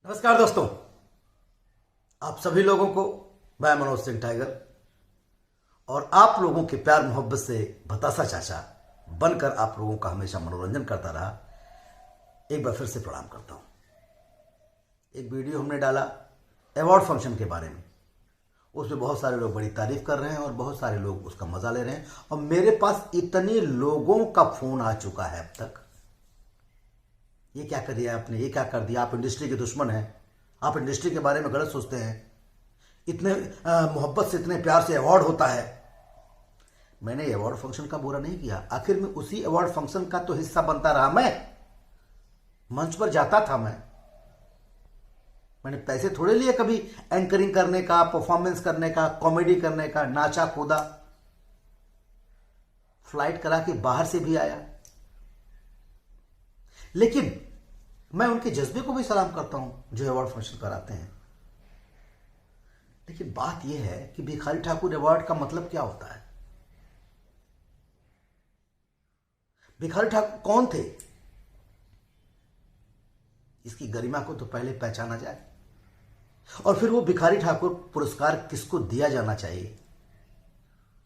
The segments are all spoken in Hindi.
नमस्कार दोस्तों, आप सभी लोगों को मैं मनोज सिंह टाइगर और आप लोगों के प्यार मोहब्बत से भतासा चाचा बनकर आप लोगों का हमेशा मनोरंजन करता रहा, एक बार फिर से प्रणाम करता हूं। एक वीडियो हमने डाला अवार्ड फंक्शन के बारे में, उसमें बहुत सारे लोग बड़ी तारीफ कर रहे हैं और बहुत सारे लोग उसका मजा ले रहे हैं और मेरे पास इतने लोगों का फोन आ चुका है अब तक, ये क्या कर दिया आपने, ये क्या कर दिया, आप इंडस्ट्री के दुश्मन हैं, आप इंडस्ट्री के बारे में गलत सोचते हैं, इतने मोहब्बत से इतने प्यार से अवार्ड होता है। मैंने अवार्ड फंक्शन का बुरा नहीं किया, आखिर में उसी अवार्ड फंक्शन का तो हिस्सा बनता रहा। मैं मंच पर जाता था, मैंने पैसे थोड़े लिए कभी एंकरिंग करने का, परफॉर्मेंस करने का, कॉमेडी करने का, नाचा कूदा, फ्लाइट करा के बाहर से भी आया। लेकिन मैं उनके जज्बे को भी सलाम करता हूं जो अवार्ड फंक्शन कराते हैं। लेकिन बात यह है कि भिखारी ठाकुर अवार्ड का मतलब क्या होता है? भिखारी ठाकुर कौन थे? इसकी गरिमा को तो पहले पहचाना जाए और फिर वो भिखारी ठाकुर पुरस्कार किसको दिया जाना चाहिए,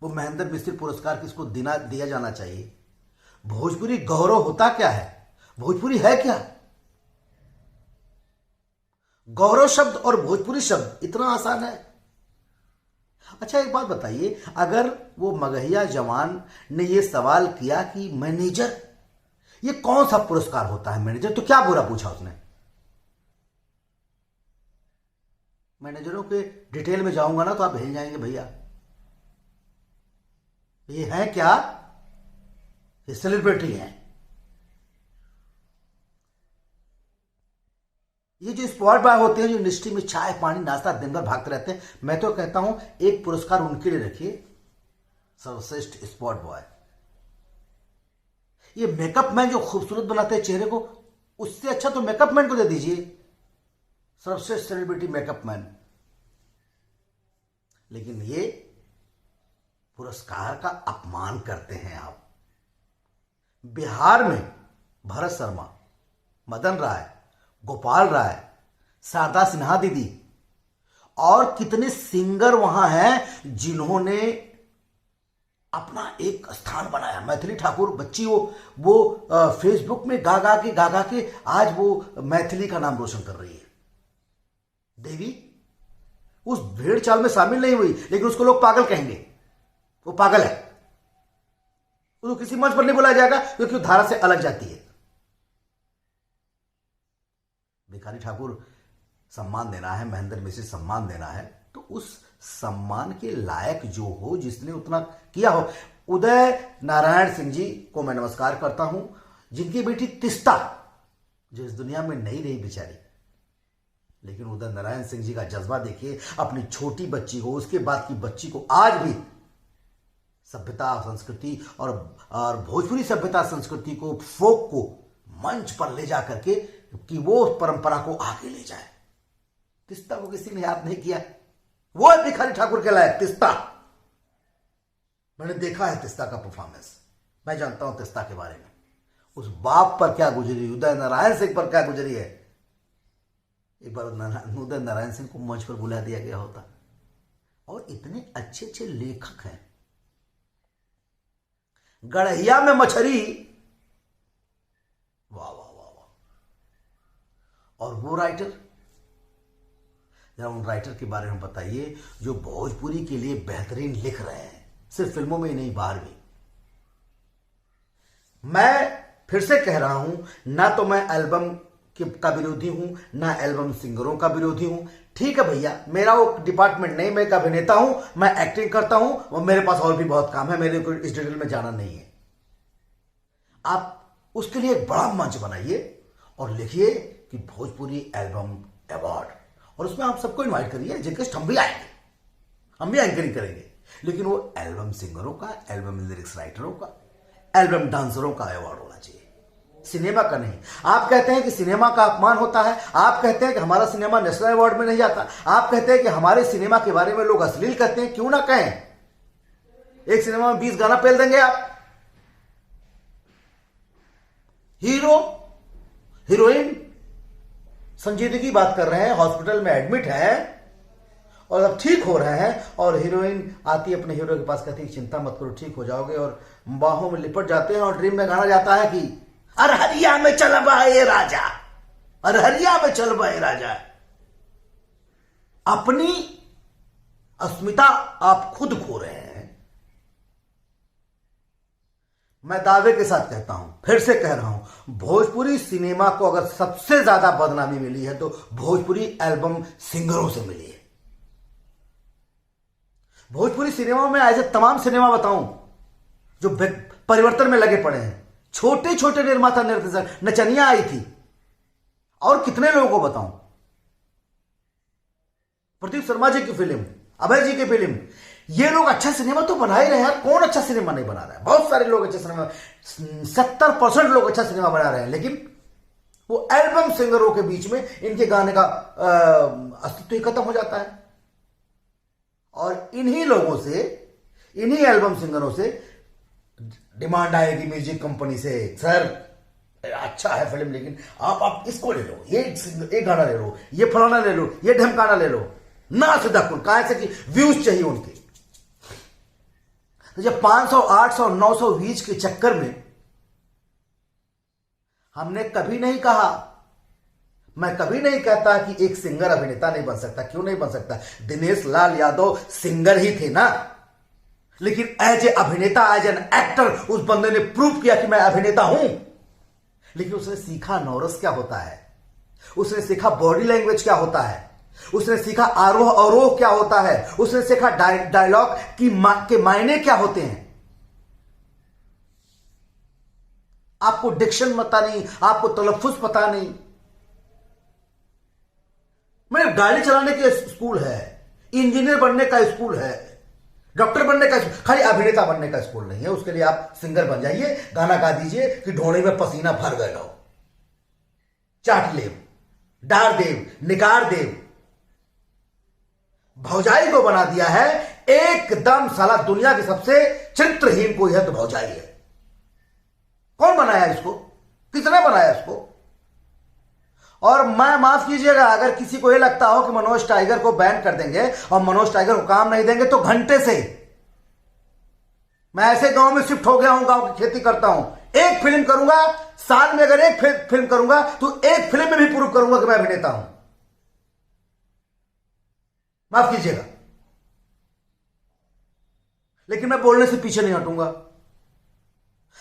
वो महेंद्र मिस्त्री पुरस्कार किसको दिया जाना चाहिए। भोजपुरी गौरव होता क्या है, भोजपुरी है क्या? गौरव शब्द और भोजपुरी शब्द इतना आसान है? अच्छा एक बात बताइए, अगर वो मगहिया जवान ने ये सवाल किया कि मैनेजर ये कौन सा पुरस्कार होता है मैनेजर, तो क्या बुरा पूछा उसने? मैनेजरों के डिटेल में जाऊंगा ना तो आप भेज जाएंगे भैया ये है क्या, ये सेलिब्रिटी है। ये जो स्पॉट बॉय होते हैं जो इंडस्ट्री में चाय पानी नाश्ता दिन भर भागते रहते हैं, मैं तो कहता हूं एक पुरस्कार उनके लिए रखिए, सर्वश्रेष्ठ स्पॉट बॉय। ये मेकअप मैन जो खूबसूरत बनाते हैं चेहरे को, उससे अच्छा तो मेकअप मैन को दे दीजिए, सर्वश्रेष्ठ सेलिब्रिटी मेकअप मैन। लेकिन ये पुरस्कार का अपमान करते हैं आप। बिहार में भरत शर्मा, मदन राय, गोपाल राय, शारदा सिन्हा दीदी और कितने सिंगर वहां हैं जिन्होंने अपना एक स्थान बनाया। मैथिली ठाकुर बच्ची वो फेसबुक में गा गा के आज वो मैथिली का नाम रोशन कर रही है। देवी उस भेड़ चाल में शामिल नहीं हुई, लेकिन उसको लोग पागल कहेंगे, वो पागल है, उसको किसी मंच पर नहीं बुलाया जाएगा क्योंकि वो धारा से अलग जाती है। भिखारी ठाकुर सम्मान देना है, महेंद्र मिश्र सम्मान देना है, तो उस सम्मान के लायक जो हो, जिसने उतना किया हो। उदय नारायण सिंह जी को मैं नमस्कार करता हूं, जिनकी बेटी तिस्ता जो इस दुनिया में नहीं रही बेचारी, लेकिन उदय नारायण सिंह जी का जज्बा देखिए, अपनी छोटी बच्ची को, उसके बाद की बच्ची को आज भी सभ्यता संस्कृति और भोजपुरी सभ्यता संस्कृति को, फोक को मंच पर ले जा करके कि वो परंपरा को आगे ले जाए। तिस्ता को किसी ने याद नहीं किया, वो है भिखारी ठाकुर के लायक तिस्ता। मैंने देखा है तिस्ता का परफॉर्मेंस, मैं जानता हूं तिस्ता के बारे में, उस बाप पर क्या गुजरी, उदय नारायण सिंह पर क्या गुजरी है। एक बार उदय नारायण सिंह को मंच पर बुला दिया गया होता। और इतने अच्छे अच्छे लेखक हैं। गड़हिया में मछली, वाह वाह वाह वाह। और वो राइटर, जरा उन राइटर के बारे में बताइए जो भोजपुरी के लिए बेहतरीन लिख रहे हैं, सिर्फ फिल्मों में ही नहीं बाहर भी। मैं फिर से कह रहा हूं, ना तो मैं एल्बम का विरोधी हूं, ना एल्बम सिंगरों का विरोधी हूं। ठीक है भैया, मेरा वो डिपार्टमेंट नहीं, मैं एक अभिनेता हूं, मैं एक्टिंग करता हूं और मेरे पास और भी बहुत काम है, मेरे को इस डिटेल में जाना नहीं है। आप उसके लिए एक बड़ा मंच बनाइए और लिखिए कि भोजपुरी एल्बम अवार्ड, और उसमें आप सबको इनवाइट करिए, जिनके हम भी आएंगे, हम भी एंकरिंग करेंगे। लेकिन वो एल्बम सिंगरों का, एल्बम लिरिक्स राइटरों का, एल्बम डांसरों का अवार्ड होना चाहिए, सिनेमा का नहीं। आप कहते हैं कि सिनेमा का अपमान होता है, आप कहते हैं कि हमारा सिनेमा नेशनल अवार्ड में नहीं जाता, आप कहते हैं कि हमारे सिनेमा के बारे में लोग अश्लील कहते हैं, क्यों ना कहें। एक सिनेमा में 20 गाना पेल देंगे आप, हीरो हीरोइन संजीदगी बात कर रहे हैं, हॉस्पिटल में एडमिट हैं और अब ठीक हो रहे हैं, और हीरोइन आती है अपने हीरो के पास, कहती है चिंता मत करो ठीक हो जाओगे, और बाहों में लिपट जाते हैं और ड्रीम में गाना जाता है कि अरहरिया में चल बहे राजा, अरहरिया में चल बहे राजा। अपनी अस्मिता आप खुद खो रहे हैं। मैं दावे के साथ कहता हूं, फिर से कह रहा हूं, भोजपुरी सिनेमा को अगर सबसे ज्यादा बदनामी मिली है तो भोजपुरी एल्बम सिंगरों से मिली है। भोजपुरी सिनेमा में ऐसे तमाम सिनेमा बताऊं जो परिवर्तन में लगे पड़े हैं, छोटे छोटे निर्माता निर्देशक, नचनिया आई थी, और कितने लोगों को बताऊं, प्रदीप शर्मा जी की फिल्म, अभय जी की फिल्म, ये लोग अच्छा सिनेमा तो बना ही रहे हैं यार, कौन अच्छा सिनेमा नहीं बना रहा है, बहुत सारे लोग अच्छा सिनेमा, 70% लोग अच्छा सिनेमा बना रहे हैं, लेकिन वो एल्बम सिंगरों के बीच में इनके गाने का अस्तित्व ही खत्म हो जाता है। और इन्हीं लोगों से, इन्हीं एल्बम सिंगरों से डिमांड आएगी म्यूजिक कंपनी से, सर अच्छा है फिल्म लेकिन आप इसको ले लो, ये गाना ले लो, ये फलाना ले लो, ये ढमकाना ले लो, ना सीधा कुल कहां से कि व्यूज चाहिए उनके। तो जब 500, 800, 900 व्यूज के चक्कर में हमने कभी नहीं कहा, मैं कभी नहीं कहता कि एक सिंगर अभिनेता नहीं बन सकता, क्यों नहीं बन सकता, दिनेश लाल यादव सिंगर ही थे ना, लेकिन एज ए अभिनेता, एज एन एक्टर उस बंदे ने प्रूव किया कि मैं अभिनेता हूं। लेकिन उसने सीखा नौरस क्या होता है, उसने सीखा बॉडी लैंग्वेज क्या होता है, उसने सीखा आरोह अवरोह क्या होता है, उसने सीखा डायलॉग के मायने क्या होते हैं। आपको डिक्शन पता नहीं, आपको तलफ्फुज पता नहीं। मेरे गाड़ी चलाने के स्कूल है, इंजीनियर बनने का स्कूल है, डॉक्टर बनने का, खाली अभिनेता बनने का स्कूल नहीं है। उसके लिए आप सिंगर बन जाइए, गाना गा दीजिए कि ढोने में पसीना भर गए लो, चाट लेव, डार देव, निकार देव, भौजाई को बना दिया है एकदम, साला दुनिया की सबसे चरित्रहीन कोई है तो भौजाई है। कौन बनाया इसको, किसने बनाया इसको? और मैं माफ कीजिएगा, अगर किसी को यह लगता हो कि मनोज टाइगर को बैन कर देंगे और मनोज टाइगर को काम नहीं देंगे, तो घंटे से मैं ऐसे गांव में शिफ्ट हो गया हूं, गांव की खेती करता हूं, एक फिल्म करूंगा साल में, अगर एक फिल्म करूंगा तो एक फिल्म में भी प्रूव करूंगा कि मैं अभिनेता हूं। माफ कीजिएगा, लेकिन मैं बोलने से पीछे नहीं हटूंगा।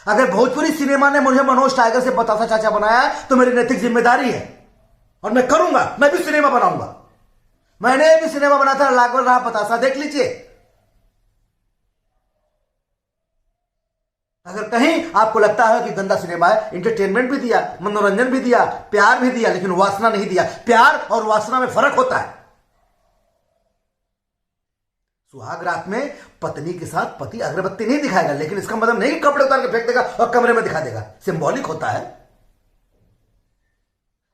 अगर भोजपुरी सिनेमा ने मुझे मनोज टाइगर से बतासा चाचा बनाया तो मेरी नैतिक जिम्मेदारी है, और मैं करूंगा, मैं भी सिनेमा बनाऊंगा। मैंने भी सिनेमा बना था, लागवल रहा बतासा, देख लीजिए। अगर कहीं आपको लगता है कि गंदा सिनेमा है, इंटरटेनमेंट भी दिया, मनोरंजन भी दिया, प्यार भी दिया, लेकिन वासना नहीं दिया। प्यार और वासना में फर्क होता है। सुहाग रात में पत्नी के साथ पति अगरबत्ती नहीं दिखाएगा, लेकिन इसका मतलब नहीं कि कपड़े उतार के फेंक देगा और कमरे में दिखा देगा, सिंबॉलिक होता है।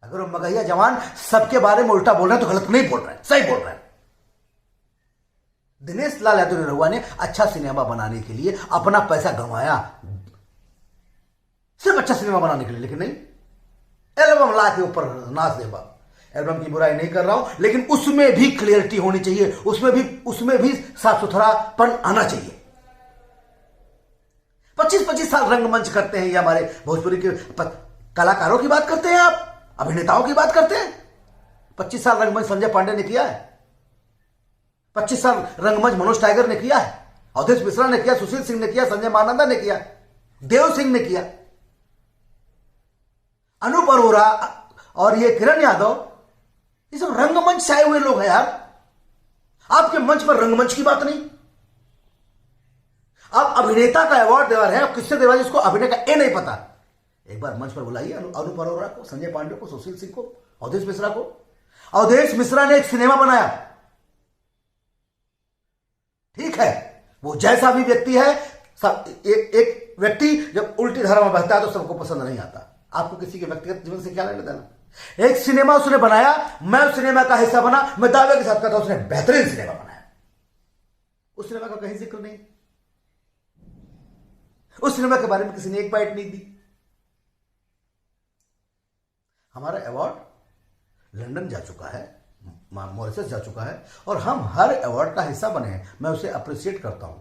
अगर वो मगहिया जवान सबके बारे में उल्टा बोल रहे हैं तो गलत नहीं बोल रहे हैं, सही बोल रहे हैं। दिनेश लाल यादव निरहुआ ने अच्छा सिनेमा बनाने के लिए अपना पैसा गंवाया, सिर्फ अच्छा सिनेमा बनाने के लिए, लेकिन नहीं एल्बम ला के ऊपर नाच देगा। एल्बम की बुराई नहीं कर रहा हूं, लेकिन उसमें भी क्लियरिटी होनी चाहिए, उसमें भी साफ सुथरापन आना चाहिए। 25-25 साल रंगमंच करते हैं ये हमारे भोजपुरी के कलाकारों की बात करते हैं, आप अभिनेताओं की बात करते हैं। 25 साल रंगमंच संजय पांडे ने किया है, 25 साल रंगमंच मनोज टाइगर ने किया है, अवधेश मिश्रा ने किया, सुशील सिंह ने किया, संजय मानंदा ने किया, देव सिंह ने किया, अनूप अरोरा और ये किरण यादव, ये सब रंगमंच से आए हुए लोग हैं यार। आपके मंच पर रंगमंच की बात नहीं। आप अभिनेता का अवार्ड दे रहे हैं, किससे दे रहे हैं जिसको अभिनय का ए नहीं पता। एक बार मंच पर बुलाइए अनूप अरोरा को, संजय पांडे को, सुशील सिंह को, अवधेश मिश्रा को। अवधेश मिश्रा ने एक सिनेमा बनाया, ठीक है, वो जैसा भी व्यक्ति है, एक व्यक्ति जब उल्टी धारा में बहता है तो सबको पसंद नहीं आता। आपको किसी के व्यक्तिगत जीवन से क्या लेना देना। एक सिनेमा उसने बनाया, मैं उस सिनेमा का हिस्सा बना, मैं दावे के साथ कहता हूं उसने बेहतरीन सिनेमा बनाया। उस सिनेमा का कहीं जिक्र नहीं, उस सिनेमा के बारे में किसी ने एक बाइट नहीं दी। हमारा अवार्ड लंदन जा चुका है, मॉरिशस जा चुका है, और हम हर अवार्ड का हिस्सा बने हैं। मैं उसे अप्रिशिएट करता हूं,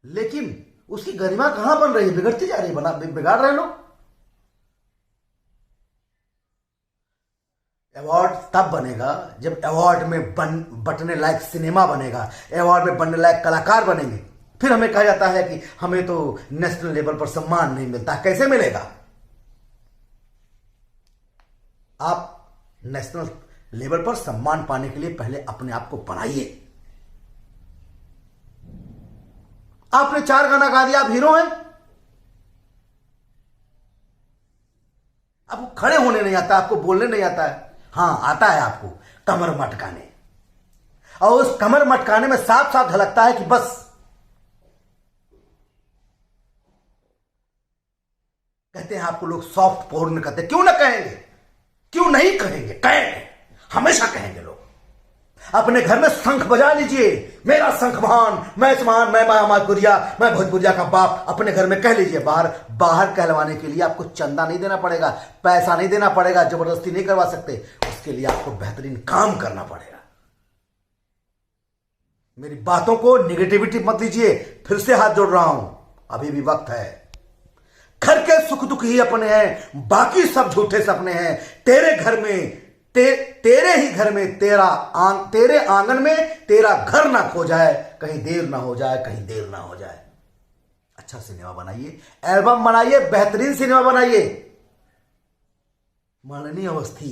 लेकिन उसकी गरिमा कहां बन रही है? बिगड़ती जा रही है, बिगाड़ रहे लोग। अवार्ड तब बनेगा जब अवार्ड में बटने लायक सिनेमा बनेगा, अवार्ड में बनने लायक कलाकार बनेंगे। फिर हमें कहा जाता है कि हमें तो नेशनल लेवल पर सम्मान नहीं मिलता। कैसे मिलेगा? आप नेशनल लेवल पर सम्मान पाने के लिए पहले अपने आप को बनाइए। आपने 4 गाना गा दिया, आप हीरो हैं। आपको खड़े होने नहीं आता, आपको बोलने नहीं आता है। हाँ, आता है आपको कमर मटकाने, और उस कमर मटकाने में साफ साफ झलकता है कि बस कहते हैं आपको लोग सॉफ्ट पोर्न कहते हैं। क्यों ना कहेंगे, क्यों नहीं कहेंगे? कहेंगे, हमेशा कहेंगे लोग। अपने घर में शंख बजा लीजिए, मेरा शंख महान, मैं समान, मैं भोजपुरिया, मैं भोजपुरिया का बाप। अपने घर में कह लीजिए। बाहर कहलवाने के लिए आपको चंदा नहीं देना पड़ेगा, पैसा नहीं देना पड़ेगा, जबरदस्ती नहीं करवा सकते। उसके लिए आपको बेहतरीन काम करना पड़ेगा। मेरी बातों को निगेटिविटी मत लीजिए। फिर से हाथ जोड़ रहा हूं, अभी भी वक्त है। घर के सुख दुख ही अपने हैं, बाकी सब झूठे सपने हैं। तेरे घर में तेरे ही घर में तेरे आंगन में तेरा घर ना खो जाए, कहीं देर ना हो जाए, कहीं देर ना हो जाए। अच्छा सिनेमा बनाइए, एल्बम बनाइए, बेहतरीन सिनेमा बनाइए। माननीय अवस्थी,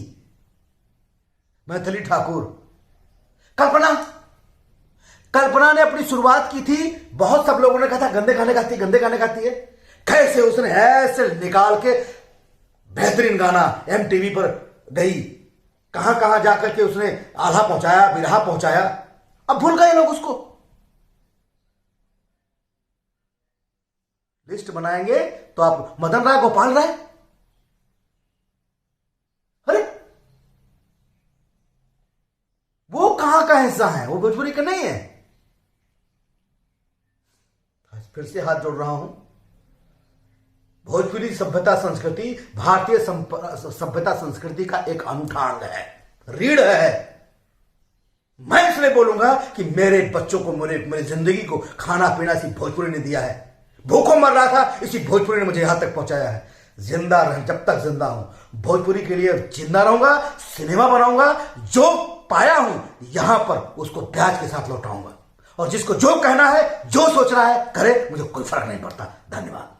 मैथिली ठाकुर, कल्पना ने अपनी शुरुआत की थी। बहुत सब लोगों ने कहा था गंदे गाने गाती है, गंदे गाने गाती है। कैसे उसने ऐसे निकाल के बेहतरीन गाना MTV पर गई, कहां कहां जाकर के उसने आल्हा पहुंचाया, बिरहा पहुंचाया। अब भूल गए लोग उसको। लिस्ट बनाएंगे तो आप मदन राय, गोपाल राय, अरे वो कहां का हिस्सा है? वो भोजपुरी का नहीं है। फिर से हाथ जोड़ रहा हूं। भोजपुरी सभ्यता संस्कृति भारतीय सभ्यता संस्कृति का एक अनूठा अंग है, रीढ़ है। मैं इसलिए बोलूंगा कि मेरे बच्चों को, मेरी जिंदगी को खाना पीना इसी भोजपुरी ने दिया है। भूखों मर रहा था, इसी भोजपुरी ने मुझे यहां तक पहुंचाया है। जिंदा रह, जब तक जिंदा हूं भोजपुरी के लिए जिंदा रहूंगा, सिनेमा बनाऊंगा। जो पाया हूं यहां पर उसको प्याज के साथ लौटाऊंगा। और जिसको जो कहना है, जो सोच रहा है करे, मुझे कोई फर्क नहीं पड़ता। धन्यवाद।